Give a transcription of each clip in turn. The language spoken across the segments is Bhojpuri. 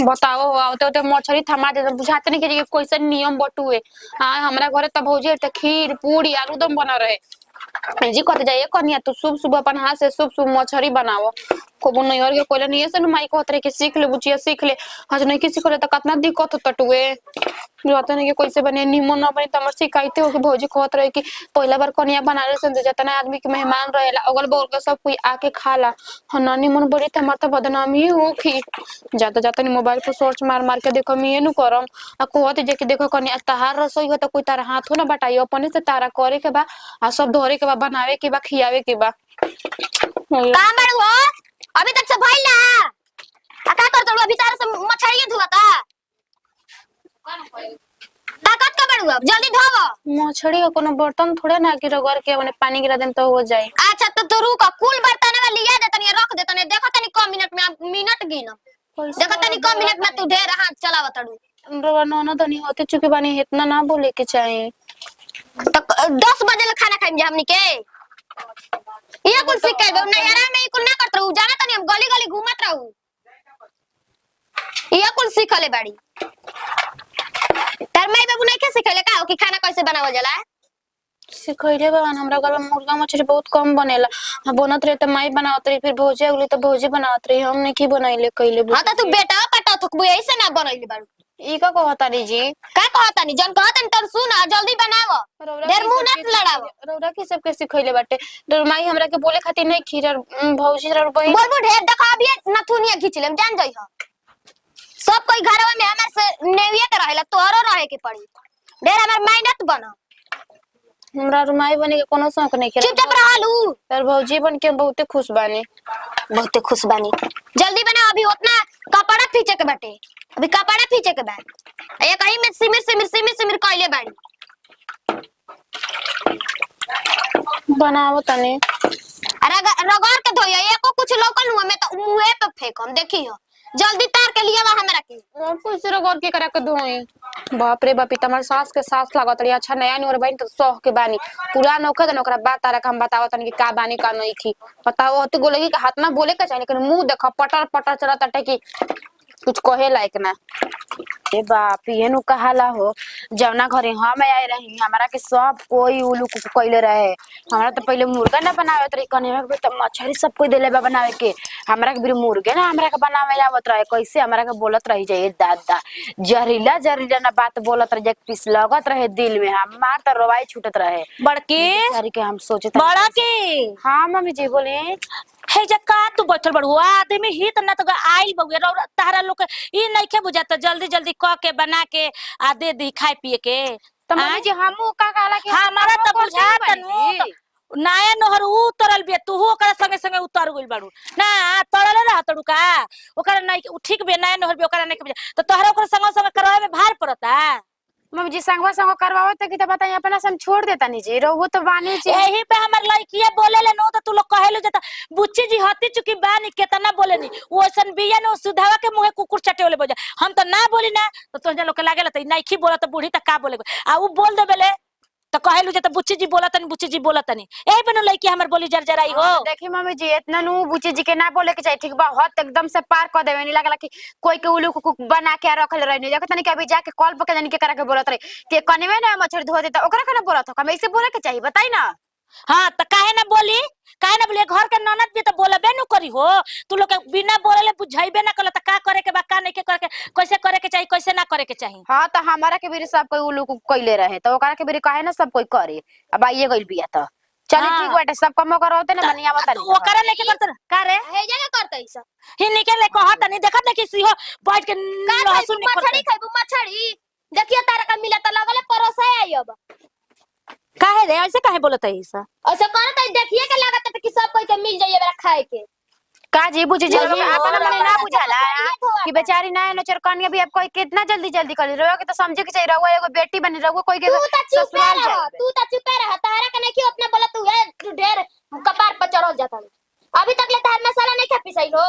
बताओ आवते तो मछली थमा दे बुझाते नहीं कि कैसे नियम बटुए। हाँ हमरा घरे तब भौजी त खीर पूरी आलू दम बना रहे जी कहते जाइए कनिया तू सुबह सुबह अपन हाथ से सुबह मछली बनाओ को नैहर के कोले नहीं से माई कहत रहे कि सीख ले बुचिया सीख ले हज नहीं कि सीख ले तो कितना दिक्कत हो तटुए जाते नहीं कि कैसे बने निमन न बने तमर शिकायत हो कि भौजी कहत रहे कि पहला बार कनिया बना रहे सन जतना आदमी के मेहमान रहेला अगल बगल के सब कोई आके खाला हना निमन बड़ी तमर त बदनामी हो कि जाता जाता नहीं मोबाइल पर सर्च मार मार के देखो मैं नु करम आ कहत जे कि देखो कनिया तहार रसोई हो तो कोई तारा हाथ हो ना बटाई अपने से तारा करे के बा आ सब धरे के बा बनावे के बा खियावे के बा कहां बाड़ू हो अभी तक से भइल ना आ का करत अभी तार से मछरिए धुआता ताकत का बाड़ू अब जल्दी धोवो मछली का कोनो बर्तन थोड़े ना कि रगड़ के माने पानी गिरा देम तो हो जाए। अच्छा तो रुक कुल बर्तन में लिया दे तनी रख दे तनी देखो तनी क मिनट में मिनट गिनो देखो तनी क मिनट में तू ढेर हाथ चलावत अड़ू रवा नोनो धनी होते चुकी बानी इतना ना बोले के चाहिए तो 10 बजे खाना खाइम हमनी के ये कुल सिखाई दो ना यार मैं कुल ना करत रहू जाना तनी हम गली गली घूमत रहू ये कुल सिखले बाड़ी तार माई बाबू नहीं के सिखले का हो कि खाना कैसे बनावल जाला सिखैले बा हमरा घर में मुर्गा मछली बहुत कम बनेला हम बनत रहे त माई बनावत रही फिर भौजी अगली त भौजी बनावत रही हम नहीं की बनाइले कइले हां तो तू बेटा पटा थकबू ऐसे ना बनइले बाड़ू ई का कहता रे जी का कहता नहीं जन कहता नहीं तर सुन जल्दी बनावो देर मुंह न लड़ावो रौरा की सब के सिखैले बाटे डर माई हमरा के बोले खातिर नहीं खीर भौजी रे बहिन बोलबो ढेर देखा अभी नथुनिया खींच लेम जान जइहो सब कोई घरवा में हमार से नेविया के रहेला तोरो रहे के पड़ी ढेर हमार मेहनत बनो हमरा रुमाई बने के कोनो शौक नहीं खेला चुपचाप रहलू तर भौजी बन के बहुते खुश बानी जल्दी बना अभी उतना कपड़ा खींचे के बाटे अभी कपड़ा खींचे के बाद ये कहीं में सिमिर कइले बाड़ी बनावो तने अरे रगड़ के धोइए एको कुछ लोकल हुआ मैं तो मुंह पे फेंकम देखियो जल्दी तार के लिए हमरा के कैसे रगड़ के करा के धोई बाप रे बाप तमर सास के सास लागत रही अच्छा नया नोर बनी तो सह के बानी पूरा नोखे त नोकरा बात तारा हम बतावत तनी कि का बानी का नहीं की बताओ तू बोलेगी कि हाथ ना बोले के चाहिए लेकिन मुंह देखा पटर पटर चलत अटे की कुछ कहे लायक ना ए बाप ये नु कहाला हो जवना घरे हम आए रही हमरा के सब कोई उलू कइले रहे हमरा तो पहले मुर्गा ना बनावत रही कने में तो मछली सब कोई देले बा बनावे के हमरा के भी मुर्गे ना हमरा के बनावे आवत रहे कैसे हमरा के बोलत रही जाए दादा जहरीला जहरीला ना बात बोलत रहे पिस लगत रहे दिल में हमार तो रोवाई छूटत रहे बड़की सारी के हम सोचत बड़ा के हां मम्मी जी बोले हे जका तू बैठल बड़ू आदमी ही त ना तो आइल बउए तारा लोग ई नइखे बुझाता जल्दी जल्दी क के बना के आ दे दी खाए पिए के त मम्मी जी हमहु का कहला कि हमारा त बुझाता नु नया नहर उतरल बे तू ओकरा संगे संगे उतर गइल बाड़ू ना तरले रह तड़ू का ओकरा नहीं ठीक बे नया नहर बे ओकरा नहीं तो तोहरा ओकरा संगे संगे करवाए में भार पड़ता मम्मी जी संगवा संग करवाओ त कि त बताई अपना से हम छोड़ देता नी जी रोहु तो बानी जी यही पे हमर लड़किया बोले ले नो तो तू लोग कहेलो जता बुच्ची जी हती चुकी बानी केतना बोले नी ओसन बिया नो सुधावा के मुंह कुकुर चटेले बजा हम तो ना बोली ना तो तोहरा लोग के लागेला त नहीं बोला तो बूढ़ी त का बोले आ उ बोल देबेले तो कहेलु जता बुच्ची जी बोला तनी एही पे नो लड़की हमर बोली जरजराई हो देखी मम्मी जी इतना नु बुच्ची जी के ना बोले के चाहिए ठीक बा हद एकदम से पार कर देवे नहीं लागला कि कोई के उलू को बना के रखल रहनी देखत नहीं कि अभी जाके कॉल पर के जानी के करा के बोलत रही के कने में ना मछली धो देता ओकरा के ना बोलत हम ऐसे बोले के चाहिए बताई ना हां त काहे ना बोली घर के ननद भी तो बोलबे नु करी हो तू लोग के बिना बोलेले बुझाइबे ना कल त का करे के बा का नहीं के करे के कैसे करे के चाहिए कैसे ना करे के चाहिए हां त हमारा के भी सब कोई उलू कइले रहे तो ओकरा के भी काहे ना सब कोई करे अब आइए गइल बिया त चले ठीक बाटे सब काम करौते ना बनिया बता ओकरा नहीं के करत का रे हे जगह करतै सब ही निकल कहत नहीं देखत नहीं कि सिहो बैठ के लहसुन मछली खाइबू मछली देखिए तारा का मिला त लगले परोसे आई अब काहे रे ऐसे काहे बोलत है ऐसा ऐसे करत है देखिए के लागत है कि सब कोई के मिल जाइए बरा खाए के का जी बुझी जी अपन मन ना बुझाला कि बेचारी ना नचर कन्या भी अब कोई कितना जल्दी जल्दी कर रहो के तो समझे के चाहिए रहो एगो बेटी बनी रहो कोई के ससुराल जाए तू त चुप रह तारा के नहीं कि अपना बोला तू है तू ढेर कपार पर चढ़ल जाता अभी तक ले तार मसाला नहीं खा पिसैल हो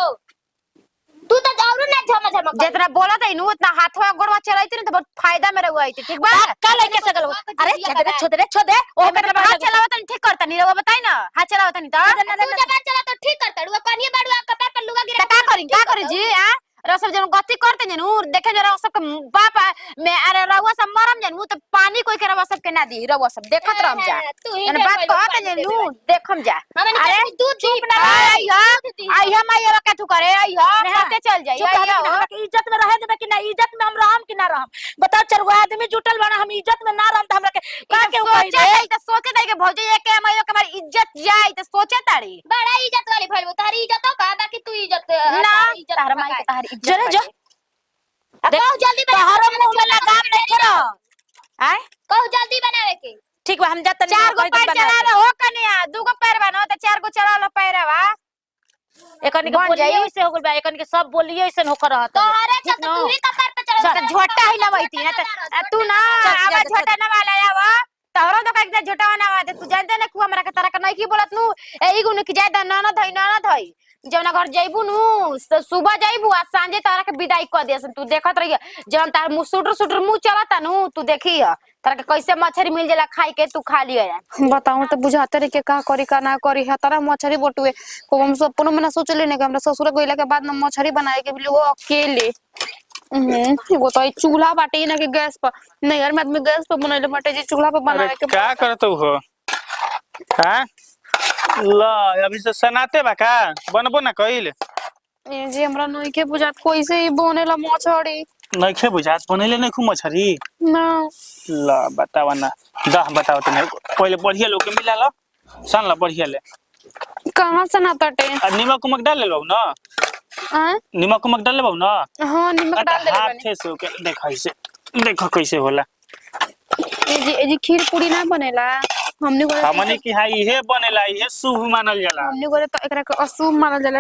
तू तो और ना झमझम जितना बोला था इनु उतना हाथवा गोड़वा चलाइती न तो बहुत फायदा में रहुआ आई थी ठीक बा का लेके सगल अरे छोड़ दे ओ मतलब हाथ चलावत नहीं ठीक करता नहीं रहुआ बताई ना हाथ चलावत नहीं तो तू जबान चला तो ठीक करता रुआ कनिए बाड़ू कपार पर लुगा गिरा का करी जी हां रे सब जन गति करते जनू देखे जरा सब के बाप में अरे रहुआ सब मरम जनू तो पानी कोई के रहुआ सब के ना दी रहुआ सब देखत रहम जा तू ही एने बात कहत जनू देखम जा अरे दूध चुप ना आई हम आई का तू करे आई खाते चल जाई आई इज्जत में रहे देबे कि ना इज्जत में हम रहम कि ना रहम बताओ चार आदमी जुटल बना हम इज्जत में ना रहम त हमरा के का के कहि दे त सोचे दे के भौजी एक के मयो के हमारी इज्जत जाई त सोचे तारी बड़ा इज्जत वाली भइल तारी इज्जत तो का बाकी तू इज्जत ना इज्जत तार माई के तार इज्जत जरा जा कहू जल्दी तोहरो मुंह में लगाम नहीं करो आय कहू जल्दी बनावे के ठीक बा हम जात नहीं चार गो पैर चला ले हो कनिया दू गो पैर बनो त चार गो चला लो पैरवा एकन के बोलिए से हो गल बा एकन के सब बोलिए ऐसन होकर रहत तोहरे चलते तू ही कपार पे चढ़ झोटा ही ना बैठी ना तू ना आवा झोटा ना वाला आवा तोहरो तो का झोटा ना आवा तू जानते ना ku हमरा के तरह का नहीं की बोलत नु एई गुनु की जाय ना ना धई जौना घर जइबू नु सुबह जइबू आ सांझे तारा के विदाई क देसन तू देखत रहिए जौन तार मुंह सुटर मुंह चलता नु तू देखी तारा के कैसे मछली मिल जाला खाई के तू खा लिया बताऊं तो बुझाते रे के का करी का ना करी है तारा मछली बटुए को हम सपनों में ना सोचले ने कि हमरा ससुर गइला के बाद ना मछली बनाए के बिलो अकेले एगो तो चूल्हा बाटे ना के गैस पर नहर में आदमी गैस पर बनैले बाटे जे चूल्हा पे बनाए के क्या करत हो हां ला अभी से सनाते बा का बनबो ना कइल ए जी हमरा नहीं के बुझात कैसे ही बनेला मछली नइखे बुझात बनैले नहीं खु मछरी ना ला बतावा ना बताओ तने पहले बढ़िया लोग के मिला ला सन ला बढ़िया ले कहां से ना तटे नमक उमक डाल लेबौ ना हां नमक उमक डाल लेबौ ना हां नमक डाल दे हाथ से के देखो कैसे होला ए जी खीर पूरी ना बनेला हमने की हां इहे बनेला इहे शुभ मानल जाला हमने गोरे तो एकरा के अशुभ मानल जाला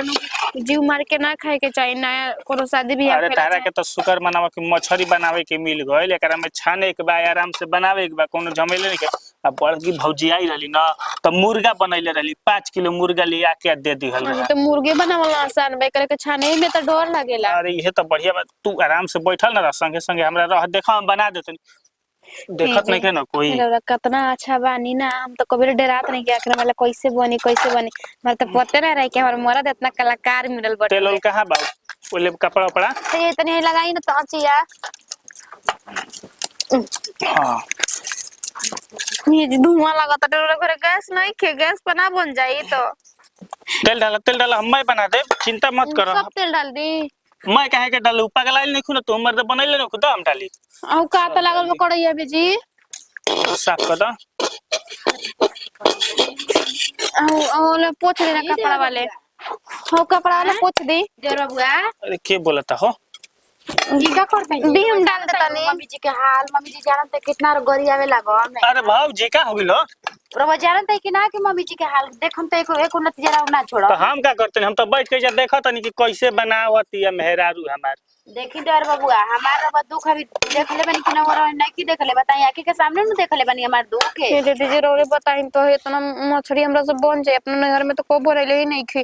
जीव मार के ना खाए के चाहिए ना कोनो शादी बियाह अरे तारा के तो शुक्र मनावा कि मछली बनावे के मिल गइल एकरा में छाने के बा आराम से बनावे के बा कोनो झमेले नहीं के अब बड़की भौजी आई रहली ना तो मुर्गा बनैले रहली 5 किलो मुर्गा लिया के दे दिहल तो मुर्गे बनावल आसान बा एकरा के छाने में तो डर लागेला अरे इहे तो बढ़िया बा तू आराम से बैठल ना संगे संगे हमरा रह देखा हम बना देतनी देखत नहीं के ना कोई कितना अच्छा बानी ना हम तो कभी डरात नहीं कि आखिर वाला कैसे बनी हमरा तो पते ना रहे कि हमार मरद इतना कलाकार मिलल बटे तेल कहां बा ओले कपड़ा पड़ा तो ये तनी लगाई ना तो चिया हां ये धुआं लगता है घर गैस नहीं के गैस बना बन जाई तो तेल डाला हम मैं बना दे चिंता मत करो सब तेल डाल दी मैं काहे के डालू पगलाइल नहीं खुना तू हमर तो बनैले न खुद हम डाली औ का त लागल में कड़ैया बेजी साफ कर दा औ ले पोछ देना कपड़ा वाले हो कपड़ा वाले पोछ दी जरा बुआ अरे के बोलता हो ई का करते हैं दी हम डाल देता नहीं मम्मी जी के हाल मम्मी जी जानत है कितना गरी आवे लागल अरे भाऊजी का हो गेलो रवा जानत है कि ना कि मम्मी जी के हाल देखम त एको नतीजा ना छोड़ तो हम का करते हम तो बैठ के जा देखत नहीं कि कैसे बनावती है मेहरारू हमार देखी डर बबुआ हमार रवा दुख अभी देख ले बनी कि ना और नहीं की देख ले बताई आंखी के सामने न देख ले बनी हमार दुख के ये दीदी जी रोले बताई तो इतना मछली हमरा से बन जाए अपने नहर में तो को बोले ही नहीं खी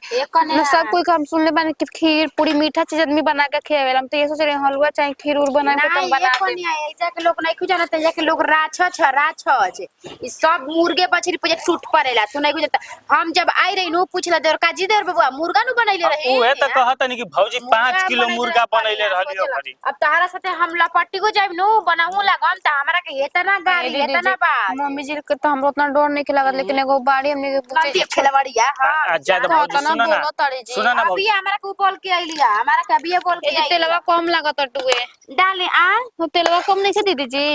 ना सब कोई काम सुन ले बने कि खीर पूरी मीठा चीज आदमी बना के खियावेला हम तो ये सोच रहे हलवा चाहे खीर उर बना के तुम बना दे नहीं आई जाके लोग नहीं खु जानत है जाके लोग राछ छे ई सब मुर्गे बछड़ी पे टूट पड़ेला तू नहीं बुझता हम जब आई रही नु पूछला देर का जी देर बबुआ मुर्गा नु बनैले रहे ओए त कहत नहीं कि भौजी 5 किलो मुर्गा बनैले रहलियो भरी अब तहरा साथे हम लपट्टी को जाइब नु बनाऊ लगम त हमरा के इतना गाली इतना बात मम्मी जी के तो हमरो उतना डर नहीं लागत लेकिन एगो बाड़ी हमने के पूछे खेलवाड़िया हां ज्यादा भौजी सुना ना अभी हमरा को बोल के आइलिया हमरा के अभी बोल के ये तेलवा कम लागत टुए डाले आ तो तेलवा कम नहीं से दीदी जी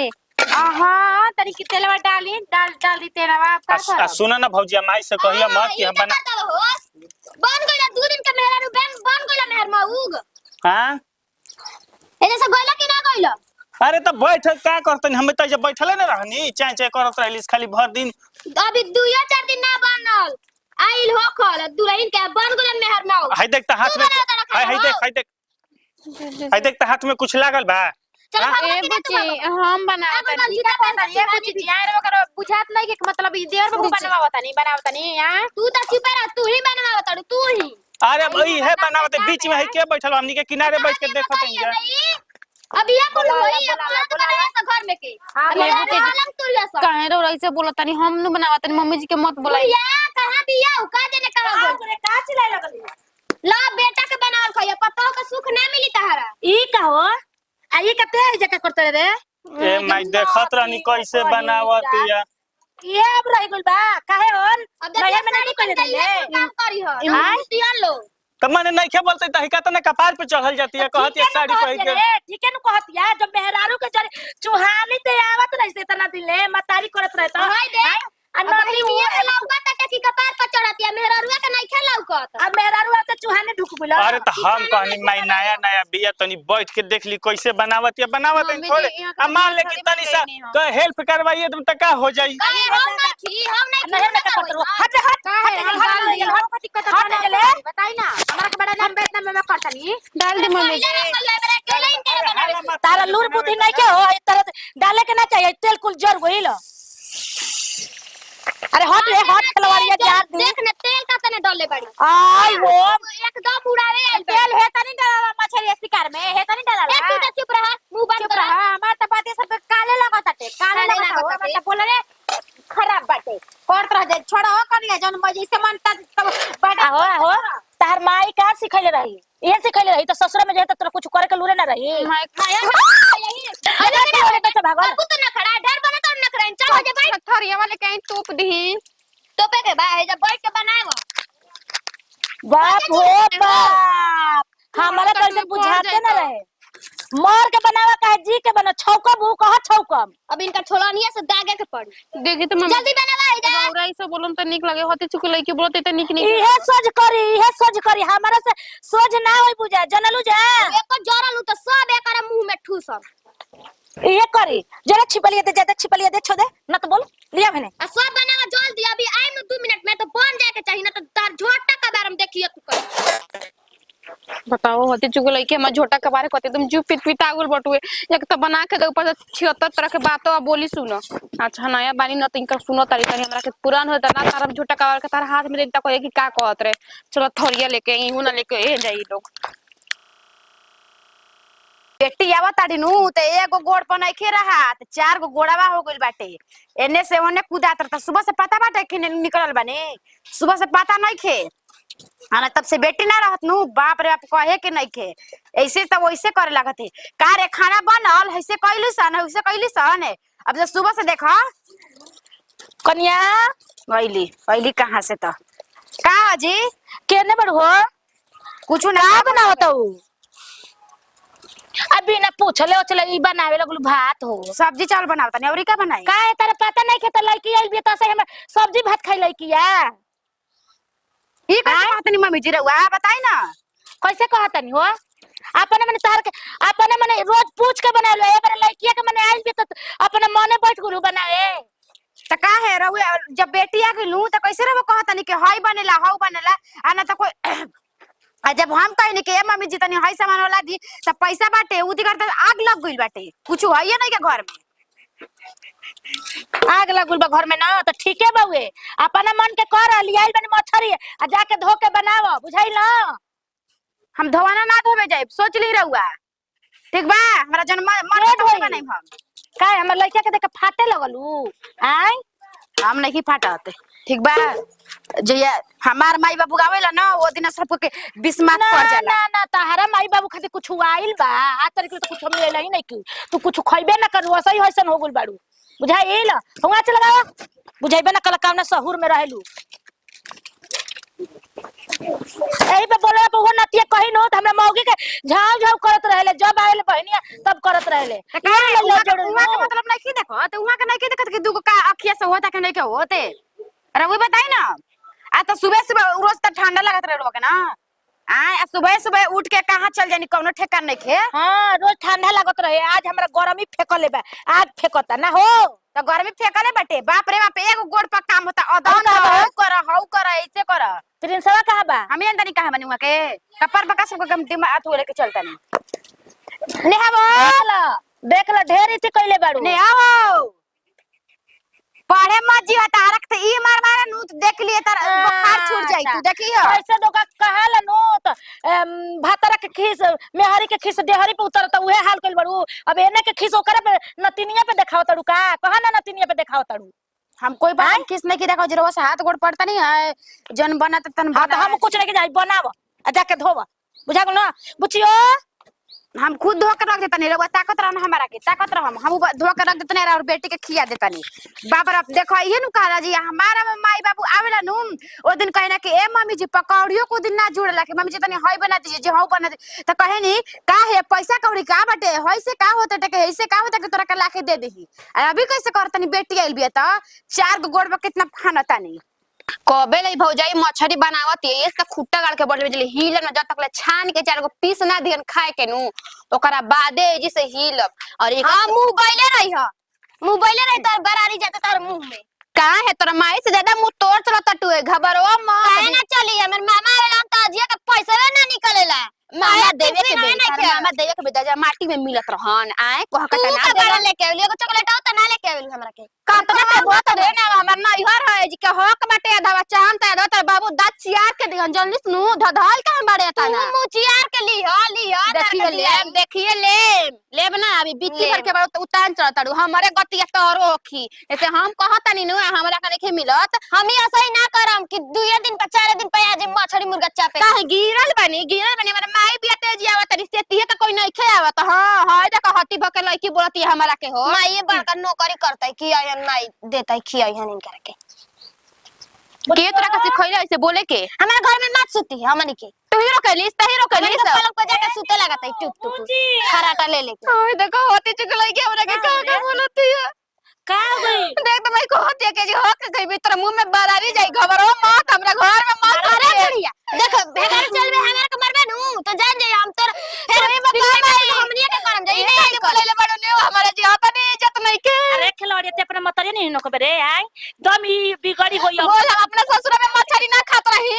हां तनी के तेलवा डाली डाल दी तेलवा का कर सुना ना भौजी माई से कहिया मत कि हम बना बन गइला 2 दिन के मेहरा नु बन गइला मेहर मऊग हां एने से गइला कि ना गइला अरे तो बैठ का करतन हम त जब बैठले न रहनी चाय करत रहलिस खाली भर दिन अभी 2-4 दिन ना बनल आइल हो खल दुल्हन के बन गइला मेहर मऊग हाय देख त हाथ में हाय देख त हाथ में कुछ लागल बा ए बच्ची हम बनावत नहीं ये बुझी यार वकर बुझात नहीं के मतलब ई देर में बनावत नहीं हां तू त चुप रह तू ही बनवावत तू ही अरे भाई है बनावत बीच में है के बैठल हमनी के किनारे बैठ के देखत हैं अभी या बोल होई अपना से घर में के अरे आलम तू या सब काहे रो ऐसे बोलत नहीं हम न बनावत नहीं मम्मी जी के मत बोलाई या कहां बिया का देने कहां का चिल्लाए लगल ला बेटा के बनावल खइया पतो के सुख ना मिली तहरा ई कहो आ ई कते जका करते रे ए माई देखत रहनी कैसे बनावत या ये अब रह गइल बा काहे होन अब नया में नहीं कर ये दे काम करी हो दियन लो त माने नहीं खे बोलते त हिका त कपार पे चढ़ल जाती है कहत है साड़ी पहिर के ठीक है न कहत या जब मेहरारू के जरे चुहानी ते आवत नहीं से तना दिले मतारी करत रहत हाय दे आ नली मिया के लौकत त की कपार पर चढ़तिया मेहरारुआ के नहीं खे लौकत अब मेहरारू आते चुहाने ढुक गेल अरे त हम कहनी माई नया नया बिया तनी बैठ के देख ली कैसे बनावत या बनावत है थोड़े आ मान ले कि तनी सा तो हेल्प करवाइए तुम त का हो जाई काहे हम नहीं नहीं में करत रहो हट हट दिक्कत बताई ना हमरा के बड़ा नाम बेतना में मैं करतनी डाल दी मम्मी जी तारा लूर बुद्धि नहीं के हो तरह डाले के ना चाहिए तेल कुल जर गइल अरे हट रे हट खलवारिया जार दे देख ना तेल का तने डले बड़ी आई वो एकदम उड़ावे तेल है तनी डाला मछली शिकार में है तनी डाला एक तू चुप रहा मुंह बंद चुप कर रहा हमार त बातें सब काले लगताटे काले लगता हो मत बोल रे खराब बाटे करत रह जाए छोड़ा हो कनिया जन मजे से मन तब बड़ा हो तार माई का सिखैले रही ये सिखैले रही तो ससुर में जे त तोरा कुछ करे के लूरे ना रही मैं खाया यही अरे के होले बच्चा भागल तू तो ना खड़ा डर बना तो ना खड़ा चल हो जा बैठ थरिया वाले कहीं तोप दी टोपे के बा है जब बैठ के बनाएगो बाप हो बाप हमारा तो ऐसे बुझाते ना रहे मर के बनावा का जी के बना छौकम हूं कहा छौकम अब इनका छोलनिया से दागे के पड़ी देखी तो मम्मी जल्दी बनावा है जा गौरा ऐसे बोलम त निक लगे होते चुके लई के बोलते त निक निक इहे सोच करी हमारा से सोच ना होई बुझा जनलू जा एको जोरलू तो सब एकर मुंह में ठूसम इहे करी जरा छिपलिए दे ज्यादा छिपलिए दे छोड़ दे ना तो बोल लिया मैंने आ सब बनावा जल्दी अभी आई में 2 मिनट में तो बन जाए के चाहिए ना तो तार झोटा का बारे में देखिए तू कर बताओ होते चुके लई के मैं झोटा के बारे कहते तुम जू पिट पिटागुल बटुए एक तो बना के दे ऊपर से 76 तरह के बातों बोली सुनो अच्छा नया बानी न तिनका सुनो तारी तनी हमरा के पुरान होता ना तारा झोटा का के तार हाथ में देता कहे कि का कहत रे चलो थोरिया लेके इहू ना लेके ए जाई लोग बेटी आवा ताड़ी नु ते एगो गोड़ पर नहीं खे रहा ते 4 गो गोड़ावा हो गइल बाटे एने से ओने कूदात रहता सुबह से पता बाटे कि निकलल बानी सुबह से पता नहीं खे आना तब से बेटी ना रहत नु बाप रे आप कहे के नहीं खे ऐसे तो वैसे करे लागत है का रे खाना बनल ऐसे कइलू सन ऐसे कइली सन अब जब सुबह से देखा कन्या पहली कहां से तो का जी केने बड़ हो कुछ ना बनावत हूं अभी ना पूछले ओछले ई बनावे लगलू भात हो सब्जी चावल बनावता नहीं और का बनाई का है तारा पता नहीं के त लड़की आइल बे त से हम सब्जी भात खाई लड़किया ई का बात नहीं मम्मी जी रहुआ बताई ना कैसे कहतनी हो अपने मने तार के अपने मने रोज पूछ के बनावे ए बार लड़किया के मने आइल बे त अपने मने बैठ गुरु बनावे त का है रहुआ जब बेटी आ गइलू त कैसे रहुआ कहतनी के हई बनेला हौ बनेला आना त कोई आ जब हम कहनी के मम्मी जी तनी हई सामान वाला दी त पैसा बाटे उदी कर त आग लग गइल बाटे कुछ हइए नहीं के घर में आग लगुल बा घर में ना तो ठीक है बउए अपना मन के कर लियाइल बनी मछरी आ जाके धो के बनावो बुझाइल ना हम धोवाना ना धोवे जाए सोच ली रहुआ ठीक बा हमरा जन मन बनाई हम का हमर लड़का के देख के फाटे लगलू आय हम नहीं फाटत ठीक बा जया हमार माई बाबू गावेला ना वो दिन सबको के बिस्मात ना पड़ जाला ना ना ताहरा माई बाबू खातिर कुछ आइल बा आ तरीके तो कुछ मिलेला ही नहीं कि तू कुछ खइबे ना करू असही होइसन हो गुल बाड़ू बुझाइल हुआ चल लगावा बुझाइबे ना कल काम ना शहर में रहेलू एही पे बोले पे वो नतिया कहि नो त हमरा मौगी के झाव झाव करत रहेले जब आइले बहनिया तब करत रहेले उहाँ के मतलब नहीं की देखो तो उहाँ के नहीं की देखत कि दुगो का अखिया से होता के नहीं के होते अरे वो बताई ना आ तो सुबह सुबह रोज तो ठंडा लगत रहे लोग ना आ सुबह सुबह उठ के कहां चल जानी कोनो ठेकान नहीं खे हां रोज ठंडा लागत रहे आज हमरा गरमी फेकले बा आग फेकता ना हो तो गर्मी फेकले बाटे बाप रे बाप एगो गोड़ पर काम होता अदन हौ कर ऐसे कर प्रिंसवा कहां बा हम ये नहीं कहा बनी वहां के कपर बका सब गम दिमाग अथु लेके चलता नहीं ने आवो देख ल ढेर इति कइले बाड़ू ने आवो पढ़े मत जी तारक त ई मार मारे नु देख लिए तर बुखार छूट जाई तू देखियो ऐसे दोका कहाल नो त भातरा के खीस मेहरी के खीस देहरी पे उतरत उहे हाल कइल बाड़ू अब एने के खीस ओकरा पे नतिनिया पे देखाव तड़ू का कहा ना नतिनिया पे देखाव तड़ू हम कोई बात किस नहीं की देखो जरा से हाथ गोड़ पड़ता नहीं है जन बना तन हां तो हम कुछ नहीं के जाई बनाव आ जाके धोवा बुझा गो ना बुचियो हम खुद धो के रख देतनी रउआ ताकत रहन हमारा के ताकत रहम हम धो के रख देतनी और बेटी के खिया देतनी बाबर अब देखो ये नु कहला जी हमारा में माई बाबू आवेला नु ओ दिन कहना कि ए मम्मी जी पकौड़ियों को दिन ना जुड़ला कि मम्मी जी तनी हई बना दीजिए जे हौ बना दे त कहे नी का है पैसा कौड़ी का बाटे हई से का होता के ऐसे का होता के तोरा के लाके दे देही अभी कैसे करतनी बेटी आइल बिया त 4 गो गोड़ में कितना खानतानी कबे ले भौजाई मछरी बनावत है इसका खुट्टा गाड़ के बढ़ भेजले हीलन में जब तक ले छान के 4 गो पीस ना दिहन खाए के नु ओकरा बादे जी से हीलब और एक हां मुंह बैले रही ह मुंह बैले रही तर गरारी जाते तार मुंह में का है तोरा माई से ज्यादा मुंह तोड़ चलत टुए घबरवा काहे मत ना चली हमर मामा आवेला त अजिया के पैसा ना निकलेला मामा देवे के बेटा मामा देवे के बेटा माटी में मिलत रहन आए कह तू कटा ना का दे बड़ा लेके आइली एगो चॉकलेट हो त ना लेके आइली हमरा के काटना ते बहुत रे ना हमर ना इहर है जी के हक बाटे आधा चाहन त आधा तर बाबू दांत चियार के दिहन जल्दी सुनु धधल के हम बाड़े ता ना मुंह चियार के ली ह देखिए लेब ना अभी बित्ती भर के बार उतान चढ़ ताड़ू हमारे गतिया तोरो ओखी ऐसे हम कहतनी नु हमरा का नहीं मिलत हम ही ऐसा ही ना करम कि 2 दिन पे 4 दिन पे आज मछली मुर्गा चापे काहे गिरल बनी हमर माई बिया तेजी आवत तरी से तिहे का कोई नहीं खे आवत हां हाय देख हट्टी भके लड़की बोलती है हमरा के हो माई बड़का नौकरी करता है कि आयन माई देता है खियाई हन इनकर के के तोरा का सिखैले ऐसे बोले के हमारे घर में मत सुती है हमनी के तू हीरो कहलिस हमनी के पलंग पे जाके सुते लगता है टुप टुप खराटा ले लेके ओए देखो होती चुक लड़की हमरा के का बोलती है का गई देख तो मैं को होती है के जी हो के गई तेरा मुंह में बारारी जाई घबरो मत हमरा घर में मत अरे करे बढ़िया देख भेगर चल में हमरा के मरबे नु तो जान जाई हम तोर फिर हमनी के करम जाई नहीं बोले ले बड़ो ने हमारा जी आता नहीं इज्जत नहीं के अरे खिलौड़ी ते अपने मतरे नहीं नको बरे आई दम ई बिगड़ी होई बोल हम अपने ससुर में मछली ना खात रही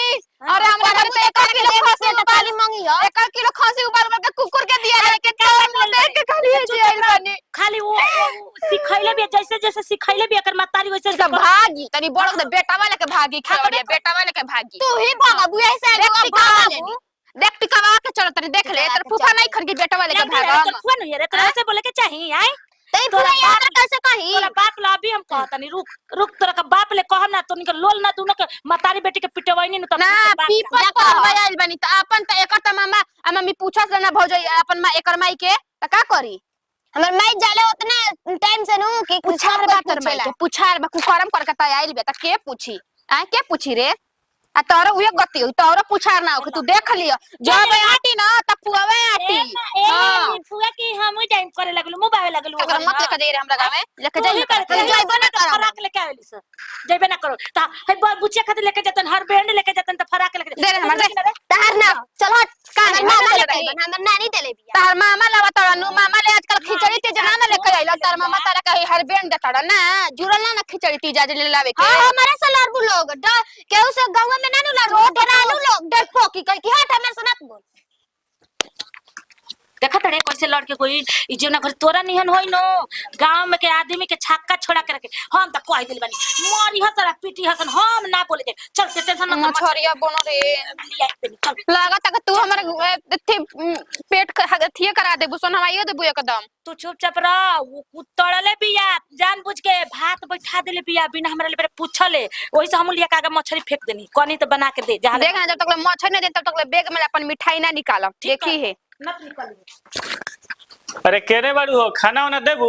अरे हमरा घर पे 1 किलो खसी ताली मांगी हो 1 किलो खसी उबाल के कुकुर के दिया रे के काम देख के खाली जी आइल बनी खाली वो सिखैले भी जैसे जैसे सिखैले भी एकर मातारी वैसे सब भागी तनी बड़ के बेटा वाले के भागी खबड़िया बेटा वाले के भागी तू ही भागा बुआ से भागा देख टिकवा के चल तनी देख ले तेरे फूफा नहीं खन के बेटा वाले के भागा फोन है रे तो ऐसे बोले के चाहिए आई तई पूरा याद कैसे कही तोरा बाप ला भी हम कहतनी रुक रुक तोरा का बाप ले कहम ना तो निके लोल ना दोनों के मातारी बेटी के पिटवैनी न तो ना पीपल पर आइल बनी त अपन त एकर त मामा आ मम्मी पूछस ना भौजई अपन मां एकर माई के त का करी हमर माई जाले उतना टाइम से नु कि पुछार बा कर माई के पुछार बा कुकरम कर के त आइल बे त के पूछी आ के पूछी रे आ तोरो उहे गति होई तोरो पुछार ना हो तू देख लियो जब आटी ना त पुआवे आटी हां फुआ की हम टाइम करे लगलु मोबाइल लगलु अगर मत लेके दे रे हमरा गावे लेके जाई जइबे ना करो फराक लेके आइली से जइबे ना करो ता हे बुचिया खातिर लेके जतन हर बैंड लेके जतन त फराक लेके दे रे हमरा दे तार ना चल हट का मामा ले हमर नानी देले बिया तार मामा लावा तड़नु मामा ले आजकल खिचड़ी ते जना ना लेके आइल तार मामा तारा कही हर बैंड दे तड़ ना जुरल ना खिचड़ी ती जा ले लावे के हां हमारे से लड़बू लोग केहू से गांव में ना नु लड़बू डरालू लोग डरपोकी कह कि हट हमर से मत बोल देखा तड़े कैसे लड़के कोई ई जेना घर तोरा निहन होई नो गांव में के आदमी के छक्का छोड़ा के रखे हम त कह दिल बानी मोरी हसरा पीटी हसन हम ना बोले दे चल से टेंशन मत मछरिया बनो रे चल लागत कि तू हमर पेट थिए करा दे बुसन हम आइयो देबू एकदम तू चुपचाप रह वो कुतड़ले बिया जानबूझ के भात बैठा देले बिया बिना हमरा ले पूछले ओही से हम लिया कागा मछली फेंक देनी कोनी तो बना के दे जहां देख ना जब तक मछली नहीं दे तब तक बैग में अपन मिठाई ना निकालम देखी है मत निकल अरे केरे बाड़ू हो खाना वाना देबू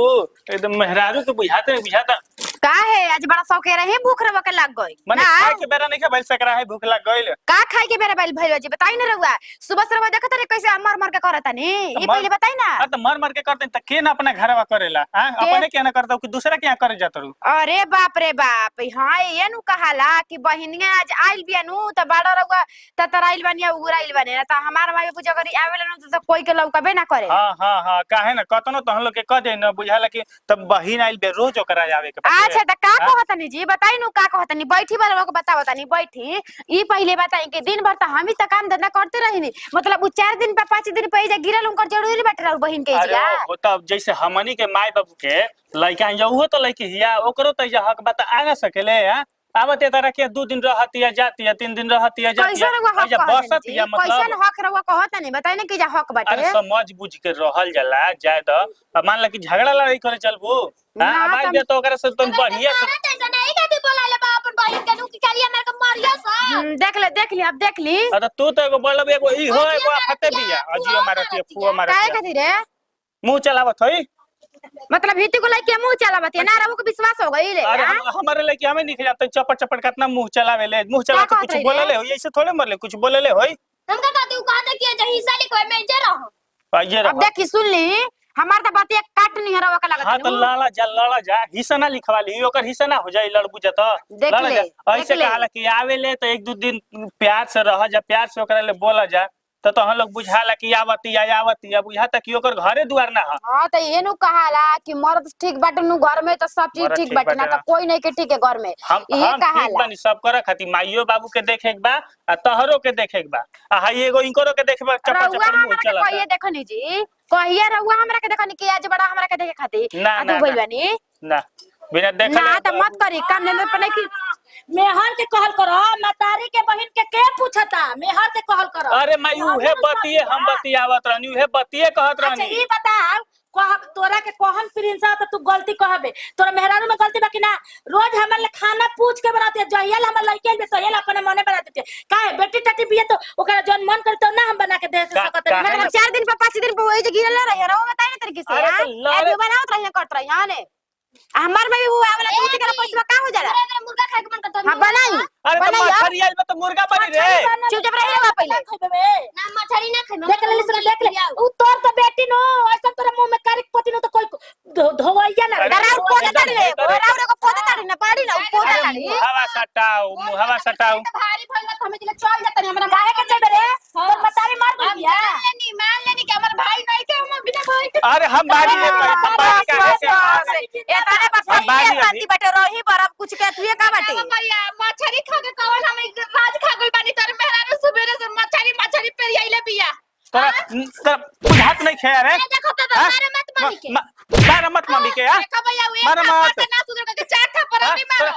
एकदम मेहरारू के बुझाता का है आज बड़ा शौक रहे भूख रवा के लग गई माने खाए के बेरा नहीं खा बैल सकरा है भूख लग गइल का खाए के बेरा बैल भइल जी बताई ना रहुआ सुबह से रहुआ देखत रे कैसे मर मर के करता नी ई पहले बताई ना हां तो मर के करते त के ना अपना घरवा करेला हां अपने के ना करता कि दूसरा के यहां करे जात रू अरे बाप रे बाप हां ये नु कहाला कि बहिनिया आज आइल बिया नु त बाड़ा रहुआ त तराइल बनिया उगराइल बने ना त हमार माई पूजा करी आवेला नु त कोई के लौकबे ना करे हां काहे ना कतनो तो हम लोग के कह दे ना बुझाला कि तब बहिन आइल बे रोज ओकरा आवे के अच्छा त का कहतनी जी बताई नु का कहतनी बैठी बार को बतावतनी बैठी ई पहले बताई कि दिन भर त हम ही त काम धंधा करते रहिनी मतलब उ 4 दिन पे 5 दिन पे जा गिरल उनकर जरूरी बैठ रहल बहिन के जिया अरे तब जैसे हमनी के माई बाबू के लइका यहो तो लइकी हिया ओकरो त हक बात आ ना सकेले हां आवते तारा के 2 दिन रहती है जाती है 3 दिन रहती है जाती है या बसत या मतलब कैसन हक रहुआ कहतनी बताई ना कि जा हक बाटे अरे समझ बुझ के रहल जाला जाय द मान ल कि झगड़ा लड़ाई करे चलबू हां अब आइल बे तो ओकरा से तुम बढ़िया टेंशन नहीं के बोला ले बा अपन बहिन के नु कि खाली हमर के देख ली अब देख ली अरे तू तो एगो बोलब एगो ई हो एगो फते बिया अजियो मारती है फुआ काहे मारती है खातिर रे मुंह चलावत होई मतलब हिती को लेके मुंह चलावत है ना रवो को विश्वास हो गई ले अरे हमारे लेके हमें नहीं जाते चपड़ चपड़ कितना मुंह चलावे ले मुंह चला के क्या कुछ कहत रही बोले रे? ले होई ऐसे थोड़े मरले कुछ बोले ले होई हमका कहते उ कहते कि जे हिस्सा लिखो में जे रहो आइए अब रहो देखी सुन ली हमार तो बात एक काट नहीं हरवा का हां लगत तो लाला जा हिस्सा ना लिखवा ली ओकर हिस्सा ना हो जाई लड़बू जा तो देख लाला ले, जा देख ऐसे ले। कहाला कि आवे ले तो एक दो दिन प्यार से रह जा प्यार से ओकरा ले बोला जा तो हम लोग बुझाला कि आवती बुझा तक कि ओकर घरे दुआर ना ह हां तो ये नु कहाला कि मर्द ठीक बाटे नु घर में तो सब चीज मर्द ठीक ठीक बाटे ना बाटे तो कोई नहीं के ठीक है घर में हम ये ठीक कहाला बानी सब करे खातिर माइयो बाबू के देखे के बा आ तहरो के देखे के बा आ हाई एगो इनकरो के देखे बा चपड़ रउआ चपड़ मुंह हमरा के चला कहिए देखनी जी कहिए रउआ हमरा के देखनी कि आज बड़ा हमरा के देखे खातिर ना, आ ना, तू भइल ना। बानी ना बिना देखे ना तो मत करी काम धंधा पर नहीं कि मेहर के कहल करो मतारी के बहन के पूछता मेहर के कहल करो अरे मैं उहे बतिए हम बतियावत रहनी उहे बतिए कहत अच्छा रहनी ई बताओ तोरा के कहन प्रिंस तो तू गलती कहबे तोरा मेहरारू में गलती बाकी ना रोज हमर खाना पूछ के बनाते है जहियल हमर लइके बे तहियल अपने मने बना देते काहे बेटी टटी बिया तो ओकरा जन मन करते ना हम बना के दे सकत का- मतलब 4 दिन पर 5 दिन पर वही जे गिरल रहे रउआ बताई ना तरीके से अरे तो हां लड़े- एगो बनावत रही करत रही हां ने हमार में भी वो वाला दूध के पैसा का हो जाला मुर्गा खाए के मन करता हां बनाई अरे तो बनाई मछरी आइल में तो मुर्गा बनी रे चुपचाप रही रउआ पहले ना मछली ना खाए देख ले सुन देख ले उ तोर तो बेटी नो ऐसा तोरा मुंह में कारिक पति नो तो कोई धोवैया ना अरे डराउ एकदम पोदा ताड़ी रे एकदम डराउ को पोदा ताड़ी ना पाड़ी ना पोदा अरे ताड़ी मुहावा सटाऊ भारी भइल बा हमें चले चल जातनी हमरा काहे के चल रे तोर मतारी मार गइया मान लेनी कि हमर भाई नहीं के हम बिना भाई के अरे हम बारी में कहीं हम बारी का ऐसे एताने बस हम बारी ये शांति बाटे रही बरफ कुछ के तुए का बाटे भैया मछली खा के कवन हम राज खा गइल बानी तोर मेहरारू सुबेरे से मछली पे आइले बिया तोरा बुझात नहीं खे रे देखो तो मारे मत मारी के मारा मत मम्मी के यार देखो भैया वे मारा मत ना सुधर के चार थप्पड़ नहीं मारो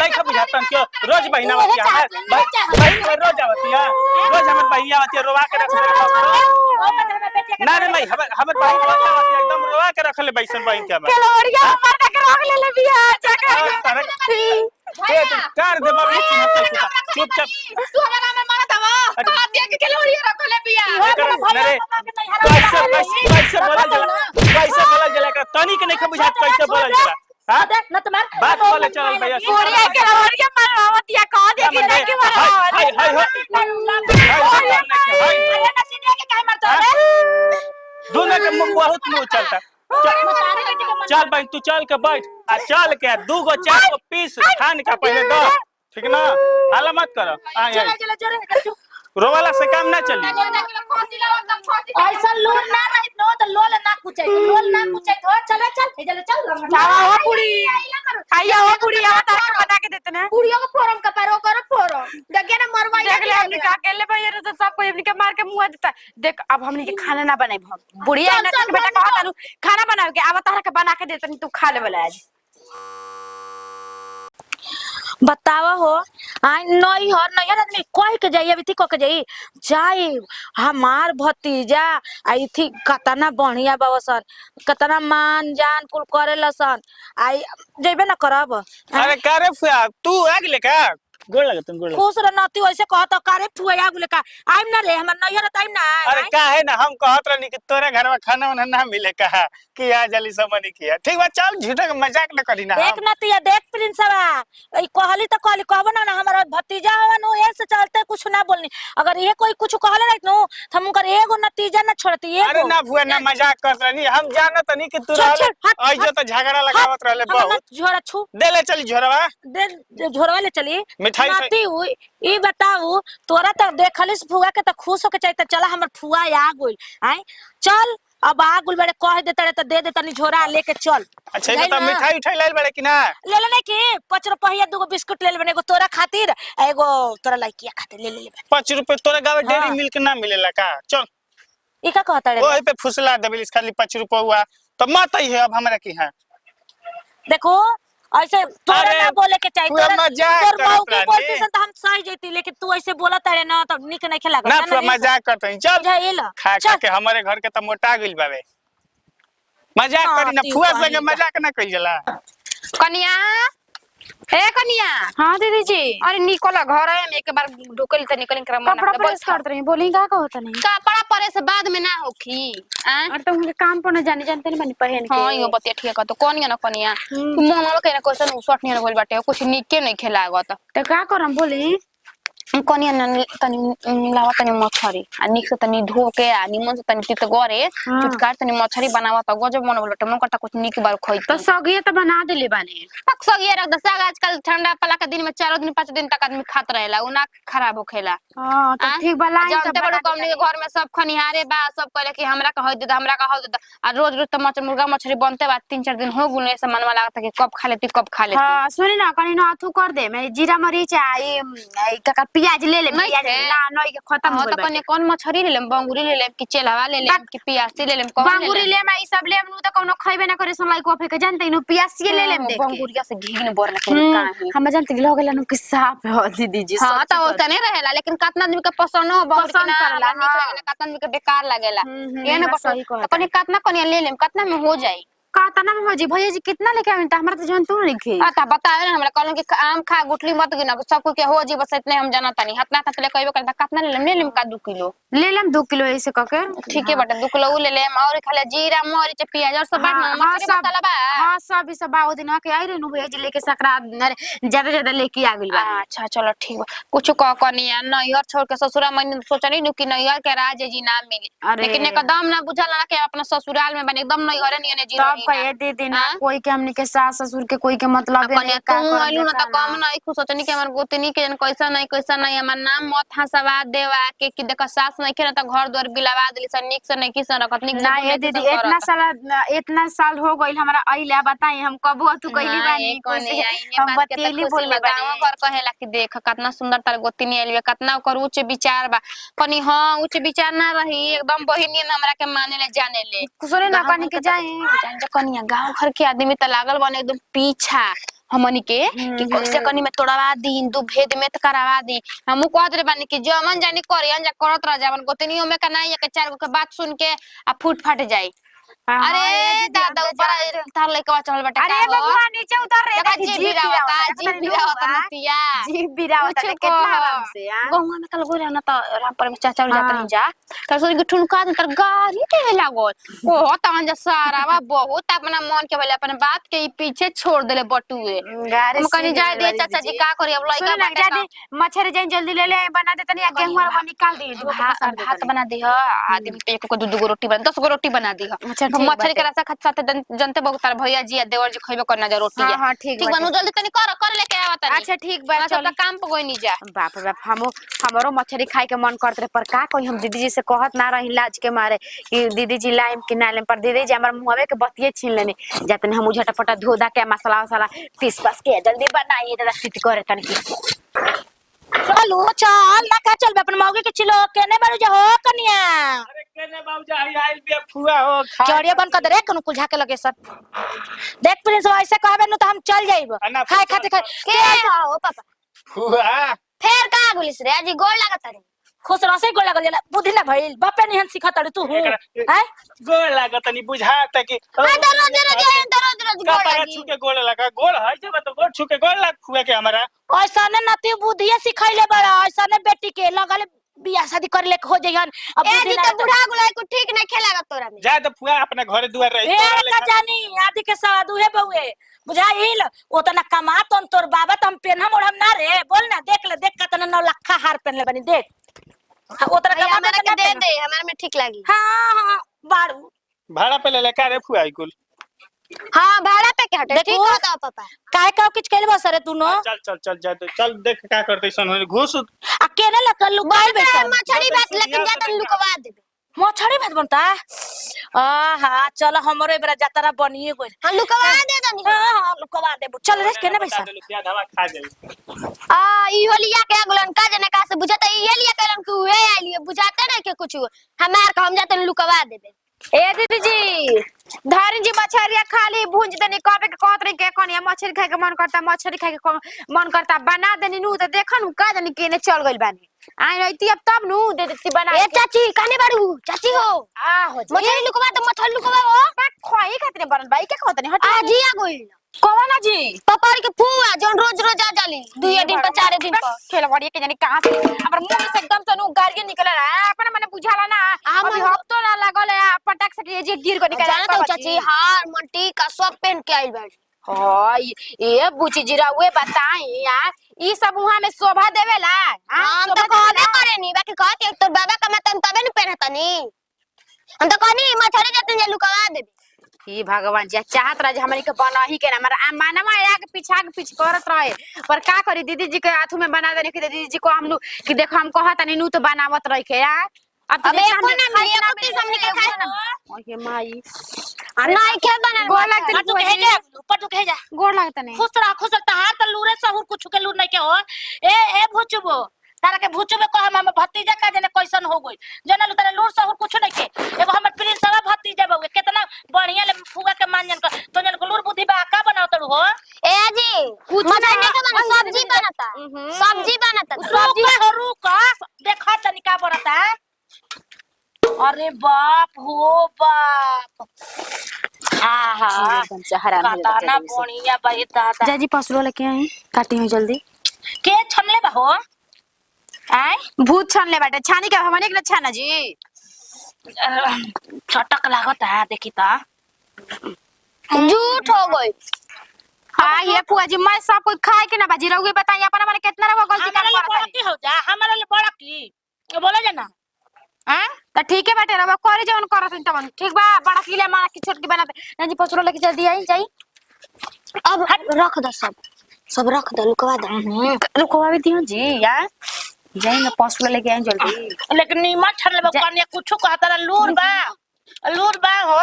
नहीं खा बुझातन क्यों रोज बहिना आवती है भाई रोज आवती है रोज हमर बहिया आवती है रोवा के रख ले ना रे भाई हमर बहिन रोज आवती है एकदम रोवा के रख ले बैसन बहिन के मैं केलोड़िया मार के रख ले ले बिया चकर कर दे बाबू चुपचाप तू हमारा में मारा था वो कहा दिया कि खिलौड़ी रख ले बिया कैसे बोला जला का तनी के नहीं बुझात कैसे बोला जला हां न तुम्हार बात बोले चल भैया कोड़िया केलोड़िया मारवावतिया कह दे कि नहीं कि दोनों के मुंह बहुत मुंह चलता चल भाई तू चल के बैठ आ चल के दू गो चार गो पीस खान का पहले दो ठीक ना हाला मत करो रोवाला से काम ना चली ऐसा लोल ना रहित नो तो लोल ना कुचाई हो चल चल चल चावा हो पूरी खाइया हो पूरी आवता के बना के देते ना कुड़ियों को फोरम का पैरो करो फोरम देखिए ना मरवाई देख ले हमने का अकेले भैया तो सबको हमने के मार के मुंह देता देख अब हमने के खाना ना बनाई हम बुढ़िया ना चल, बेटा चल, कहता नु खाना बनावे के आवता के बना के देतनी तू खा ले वाला आज बतावा हो आई नई हर नई आदमी कह के जाई अभी कह के जाई जाई हमार भतीजा आई थी कतना बढ़िया बाबसन कतना मान जान कुल करे लसन आई जेबे ना करब अरे का रे फुआ तू आ गेले का गोड़ लगे तुम गोड़ खुश रह नती वैसे कहत कारे फुया गुले का आइम ना रे हमर नैहर टाइम ना अरे का है ना हम कहत रहनी कि तोरे घर में खाना वाना ना मिले कहा कि आ जली समनी किया ठीक बा चल झूठे के मजाक न करी ना देख नतिया देख प्रिंसवा ई कहली त कहली कहबो ना हमारा भतीजा हवन हो ऐसे चलते कुछ ना बोलनी अगर ये कोई कुछ कहले रहित नो त हम कर एगो नतीजा ना छोड़ती एगो अरे ना फुआ ना मजाक करत रहनी हम जानत नहीं कि तू चल, चल, हट, ऐसे तो झगड़ा लगावत रहले बहुत झोरा छू दे ले चल झोरवा दे झोरवा ले चली मिठाई नाती हुई ई बताऊ तोरा त देखलिस फुआ के त खुश होके चाहिए चला हमर फुआ आ गइल आई चल अब आ गुल बड़े कह देते त दे दे तनी झोरा लेके चल अच्छा ये तो मिठाई उठाई लाइल बड़े कि ना ले ले नहीं कि 5 रुपया दूगो बिस्कुट ले ले एगो तोरा खातिर एगो तोरा लइकिया खातिर ले ले 5 रुपए तोरे गावे डेयरी हाँ। मिल्क ना मिलेला का चल ई का कहता रे ओही पे फुसला देबिलिस खाली 5 रुपए हुआ तो मत ही है अब हमरा की है देखो ऐसे तोरा अरे, ना बोले के चाहिए पूरा तोरा मजाक तोर करत बहू के रहनी। बोलती सन त हम सह जैती लेकिन तू ऐसे बोलत रे ना तब निक नहीं खेला ना पूरा मजाक करत हई चल जाइल खा खा के हमारे घर के त मोटा गइल बावे मजाक हाँ, करी ना ती फुआ कहली संगे बा। मजाक ना कइल जाला कन्या ए कनिया हाँ दीदी जी अरे निकल घर है हम एक बार ढुकल त निकल कर मन कपड़ा प्रेस करत रही बोली का होता नहीं कपड़ा परे से बाद में ना होखी और तुम के काम पर न जाने जानते नहीं बनी पहन के हां यो बतिया ठीक है तो कनिया ना कनिया मोमा के ना क्वेश्चन शॉर्ट नहीं होल बाटे कुछ निके नहीं खेलागत तो का करम बोली कनिया न तनी लावा तनी मछरी आ निक से तनी धो के आ निमन से तनी चित गरे चुटकार तनी मछरी बनावा त गजब मन बोलटे मन कटा कुछ निक बार खोई तो सगिए तो बना देले बानी पक सगिए रख दस आजकल ठंडा पला के दिन में 4 दिन 5 दिन तक आदमी खात रहेला उ ना खराब होखेला हां तो ठीक बलाई तो जानते बड़ो कंपनी के घर में सब खनिहारे बा सब कहले कि हमरा का दे हमरा का दे आ रोज रोज तो मुर्गा मछली बनते बा 3-4 दिन हो गुने से मनवा लागत कि कब खा लेती हां सुनी ना कनी ना अथु कर दे मैं जीरा मरीच आई का प्याज ले ले प्याज ना नई के खत्म हो तो कने कौन मछरी ले लेम बंगुरी ले लेम कि चेलावा ले लेम कि पियासी ले लेम कौन बांगुरी ले मैं ई सब ले नु तो कोनो खइबे ना करे सन लाई को फेके जानते नु पियासी ले लेम देख बंगुरिया से घी न बोर ना हम जानते लोग गेला नु कि साफ हो दीदी जी हां त ओ तने रहेला लेकिन कितना आदमी के पसंद हो बहुत करला निक लागेला कितना आदमी के बेकार लागेला ये ना सही तो कने कितना कने ले लेम कितना में हो जाई का तना में हो जी भैया जी कितना लेके आवे त हमरा तो जान तू नहीं खे आता बतावे ना हमरा कहलन कि आम खा गुठली मत गिना सब को के हो जी बस इतने हम जाना तनी हतना तक ले कहबे करता कितना ले लेम का 2 किलो ले लेम 2 किलो ऐसे क के ठीक है बेटा 2 किलो ले लेम और खाली जीरा मरीच प्याज और सब बात मछली मसाला बा हां सब ई सब बाऊ दिन के आई रे नु भैया जी लेके सकरा ज्यादा लेके आ गेल बा अच्छा चलो ठीक बा कुछ कह कनिया नैहर छोड़ के ससुरा मैंने सोचनी नु कि नैहर के राज जी ना मिली लेकिन एकदम ना बुझल ना कि अपना ससुराल में बने एकदम नैहर नहीं ने जी कहे दीदी ना कोई के हमनी के सास ससुर के कोई के मतलब नहीं का आइलू ना त कम नहीं खुश सोचनी कि हमर गोतनी के कैसा नहीं हमर नाम मत हंसवा देवा के कि देख सास नहीं के ना त घर द्वार बिलावा देली सन निक से नहीं की सन रखत निक ना ये दीदी इतना साल हो गइल हमरा आइला बताई हम कब तू कहली बानी हम बतेली बोलले बानी घर कहेला कि देख कितना सुंदर तार गोतनी आइल कितना ओकर उच्च विचार बा कनी हां उच्च विचार ना रही एकदम बहिनी हमरा के माने ले जाने ले सुने ना कनी के जाई जान जा कनिया गांव घर के आदमी त लागल बने एकदम पीछा हमनी के कि कैसे कनी में तोड़वा दी हिंदू भेद में त करवा दी हमहु कहत रे बानी कि जो मन जानी करियन जा करत रह जावन गोतनियों में का नहीं के 4 गो के बात सुन के आ फूट फाट जाई अरे दादा ऊपर तार लेके चल बेटा अरे बबुआ नीचे उतर रे जी बिरावता नतिया जी बिरावता कितना आराम से गौवा में कल गोरा ना त राम पर चाचा जात नहीं जा त सोई के ठुनका तर गाड़ी दे लागल ओ तन जा सारा बा बहुत अपना मन के भले अपन बात के पीछे छोड़ देले बटुए हम कनी जाए दे चाचा जी का करी अब लइका बाटे मछरी जन जल्दी ले ले बना दे तनी गेहूं और निकाल दी भात बना दी ह आदमी एक को 2 रोटी बना 10 गो रोटी बना दी ह मछली के रसा खत साथे जनते बहुत तार भैया जी देवर जी खइबे करना जा रोटी है हां ठीक बनू जल्दी तनी कर लेके आवत नहीं अच्छा ठीक बा चल त काम पे कोई नहीं जा बाप रे बाप हमरो मछली खाए के मन करत रे पर का कोई हम दीदी जी से कहत ना रही लाज के मारे कि दीदी जी लाइम कि ना लाइम पर दीदी जी हमर मुंहवे के बतिये छीन लेने जतने हम झटपटा धो दा के मसाला वसाला पीस पास के जल्दी बनाइए दादा सिट करे तनी चलो चल ना का चल अपन मौगे के चिलो केने बारू जा हो कनिया अरे केने बाबूजी आइल बे फुआ हो चौड़िया बन कर दे कनु कुझा के लगे सब देख प्रिंस ऐसे कहबे न त हम चल जाइब खाए खाते खाए के हो पापा फुआ फेर का गुलिस रे आज गोल लागत रे खुश रसे गोल लगल जाला बुद्धि ना भइल बापे निहन सिखत रे तू हैं गोल लागत नहीं बुझाता कि रोज गोल का छुके गोल लगा गोल है जब तो गोल छुके गोल लग फुआ के हमरा ऐसा ने नती बुद्धिया सिखैले बड़ा ऐसा ने बेटी के लगल बियाह शादी कर ले हो जइहन अब ए जी तो बुढ़ा गुलाई को ठीक नहीं खेलागा तोरा में जा तो फुआ अपने घरे दुआर रही ए का जानी आदि के साधु है बउए बुझाइल ओतना कमा तन तोर बाबा तम पेनम ओढ़म ना रे बोल ना देख ले देख कतना 9 लाख हार पहनले बनी देख ओतना कमा हमरा के दे दे हमरा में ठीक लागी हां बारू भाड़ा पे ले का रे फुआ कुल हां भाड़ा पे के हटे ठीक होता पापा काहे का कुछ कहले बस रे तू नो चल जा तो चल देख का करते सन घुस आ केने लकल लुकाई बैठल मछली बात लेकिन जा तन लुकवा देबे मछली भात बनता हां चल हमरो एबरा जातरा बनिए गइल हम लुकवा दे दनी हां लुकवा देबो चल रे केने पैसा रुपया धवा खा जाई ई होलिया के अगलन का जना का से बुझाता ई होलिया करन के हुए आइलिए बुझाते ना के कुछ हमार का हम जातन लुकवा देबे ए दीदी जी धारी जी मछरिया खाली भूंज देनी कबे के कहत रही के कनिया मछली खाए के मन करता मछली खाए के मन करता बना देनी नु त देखन का जानी केने चल गइल बानी आई रही अब तब नु दे देती बना ए चाची काने बाड़ू चाची हो आ हो मछली लुकवा तो मछली लुकवा हो खोई खातिर नहीं बनल भाई के कहत नहीं हट आज ही आ गई कौन जी पकड़ के फुआ जोन रोज रोज आ जाली 2 दिन पर 4 दिन पर खेल बड़ी के जानी कहां से हमर मुंह में से एकदम से नु गाड़ी निकल रहा है अपन मने बुझाला ना अभी हफ्तो ना लागल है पटक से ये गिर को निकल जाना तो चाची हार मंटी का सब पहन के आइल बाड़ी हां ये बुची जीरा वे बताई यार ई सब वहां में शोभा देवेला हम तो कहबे करे नी बाकी कहत एक तो बाबा का मतन तबे न पहनतनी हम तो कहनी मछरी जतन जे लुकवा देबी ही भगवान जी चाहत रहे हमनी के बनही के ना मानवा आगे पीछ करत रहे पर का करी दीदी जी के हाथ में बना देने के दीदी जी को हम कि देखो हम कहत नहीं नु तो बनावत रही के यार अब अब एको ना मिली एको की हमनी के खाए ना ओहे माई नहीं खे बनल गोड़ लगत तू कहे जा ऊपर तू कहे जा गोड़ लगत नहीं खुश रह तहार त लूरे सहूर कुछ के लूर नहीं के हो ए भुचबो तारा के भुचबे कह हम भतीजा का जने कैसन हो गई जना लू तारे लूर सहूर कुछ नहीं के एगो हमर प्रिंसवा भतीजा बउए कितना बढ़िया ले फुगा के मान जन तो जन लूर बुद्धि बा का बनाओ तड़ू हो ए जी मछली के बना सब्जी बनता सब्जी बनता सब्जी हो रुक देखा तनी का बनता अरे बाप हो बाप आहा एकदम से हराम हो काटाना जाता बढ़िया भाई दादा जाजी पसरो लेके आई काटी हूं जल्दी के छनले बा हो आय भूत छान ले बाटे छानी के हमने के छाना जी चटक लागत है देखी ता झूठ हो गई हां ये पुआ जी मैं सब कुछ खाए के ना बाजी रहुए बताइए अपन माने कितना रहो गलती काम हमारा करता बड़ा की हो जा हमारा ले बड़ा की बोला जा ना हां तो ठीक है बेटे रवा करे जवन करत तवन ठीक बा बड़ा किले मारा की छोटकी बनाते ना जी पसरो लेके जल्दी आई जाई अब रख दो सब रख दो लुकवा दो रुकवा भी दियो जी यार जाई ना पसरो लेके आई जल्दी लेकिन नीमा छनले बा कन्या कुछो कहता लूर बा हो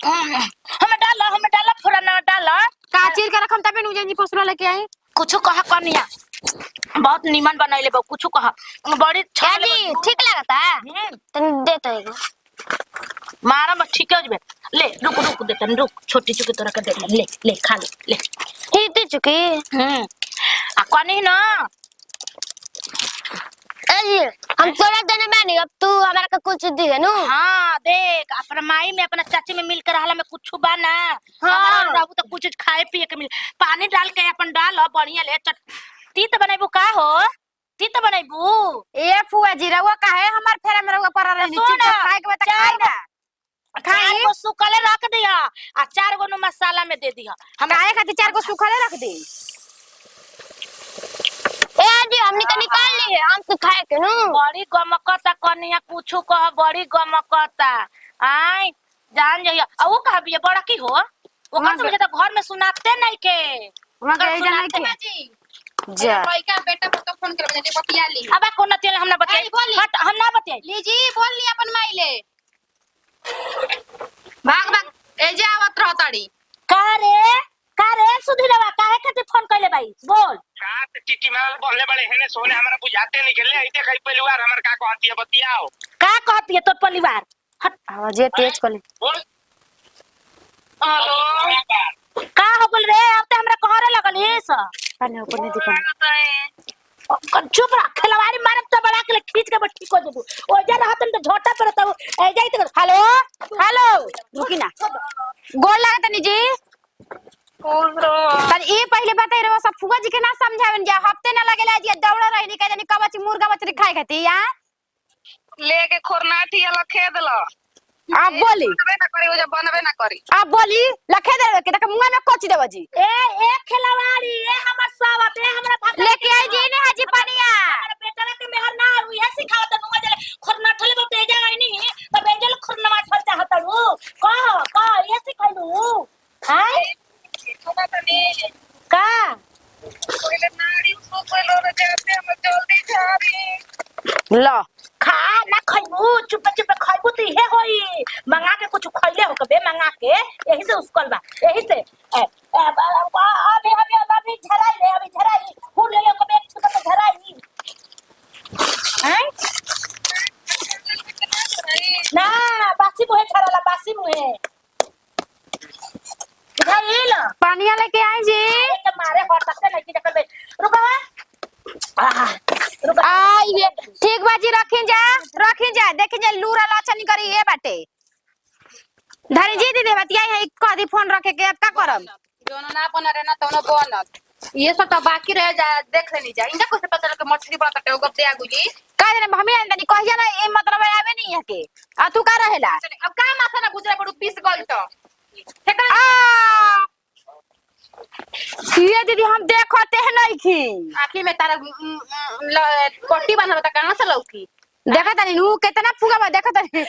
हमें डाला फुराना डाला काचीर के रखम तबे नु जी पसरो लेके आई कुछो कहा कन्या बहुत नीमन बनैले बा कुछो कहा बड़ी जी ठीक लगता तन दे तो एगो मारा मत ठीक है ले रुक दे तन रुक छोटी चुकी तोरा के दे ले खा ले हिते चुकी आ कनी ना जी हम तोरा देने में नहीं अब तू हमारा का कुछ दी है नु हां देख अपना माई में अपना चाची में मिलकर रहला में कुछ बा ना हमारा रहू तो कुछ खाए पिए के मिल पानी डाल के अपन डाल बढ़िया ले तीत बनाइबू का हो तीत बनाइबू ए फुआ जी रवा काहे हमर फेरा में रवा पर रहनी चिप खाए के बता खाई ना खाई को सुखले रख दिया आ 4 गो मसाला में दे दिया हम काहे खातिर 4 गो सुखले रख दे ए जी हमनी के निकाल ली है हम तो खाए के नु बड़ी गमकता कनिया कुछ कह बड़ी गमकता आय जान जाइए आ वो कह भी बड़ा की हो ओकर समझे तो घर में सुनाते नहीं के मगर जाने के जा लड़का बेटा को फोन कर दे बतिया ली अब कोन तेल हमरा बतियाई हट हम ना बतियाई लीजी बोल ली अपन माई ले भाग ए जे आवत रहताड़ी का रे सुधीरवा काहे खातिर फोन कइले भाई बोल का टिटी मारल बोलले बड़े हेने सोने हमरा बुझाते नहीं गेले इते कई परिवार हमर का कहती है बतियाओ का कहती है तोर परिवार हट आवाज तेज कर ले बोल हेलो का हो बोल रे अब ते हमरा कहरे लगल इस पानी ऊपर नहीं दीपन चुप रह खिलवाड़ी मारब तो बड़ा के खींच के ठीक हो जेबू ओ जा रहतन तो झोटा पर तो ए जाई तो हेलो रुकी ना गोड़ लागत नहीं जी तन ये पहले बताई रहो सब फुगा जी के ना समझावन जा हफ्ते ना लगेला जी दौड़ रहनी के जानी कबची मुर्गा बचरी खाए खाती या लेके खोरनाठी हला खेद ल आप बोली बनबे ना करी ओ जे बनबे ना करी आप बोली लखे दे के तक मुंह में कोची देव जी ए खिलवाड़ी ए हमर सावत ए हमरा भाग लेके आई जी ने हाजी पानिया अरे बेटा के मेहर ना हुई है सिखावत नुआ जले खुरना ठले बते जा गई नहीं तो बेजल खुरना ठल चाहत रू का ये सिखाइलू हाय छोटा तनी का कोइले नाड़ी उसको कोइलो रे जाते हम जल्दी जा रही लो खा ना खाइबू चुप खाइबू तो इहे होई मंगा के कुछ खइले हो कबे मंगा के यही से उसकल बा यही से अभी झराई फूल ले लो कबे एक तो झराई हैं ना बासी मुहे झराला बासी मुहे झराइल पानिया लेके आई जी तो मारे हट सकते नहीं कि जकर रुको आइए ठीक बाजी रखी जा देखी जा लूरा लाचा नहीं करी ये बाटे धनी जी दीदी बतिया है कदी फोन रखे के अब का करब जोनो ना बना रहे ना तोनो बनल ये सब तो बाकी रह जा देख लेनी जा इनका कैसे पता चल के मछली बना कटे गप दे आगुली का दिन हमें अंदर कहिया ना ए मतलब आवे नहीं है के आ तू का रहेला अब का माथा ना गुजरे पड़ू 20 गल तो आ ये दीदी हम देखते हैं नहीं की आखिर में तारा पट्टी बांधल त कहां से लौकी देखा तनी नु कितना फुगा देखा तनी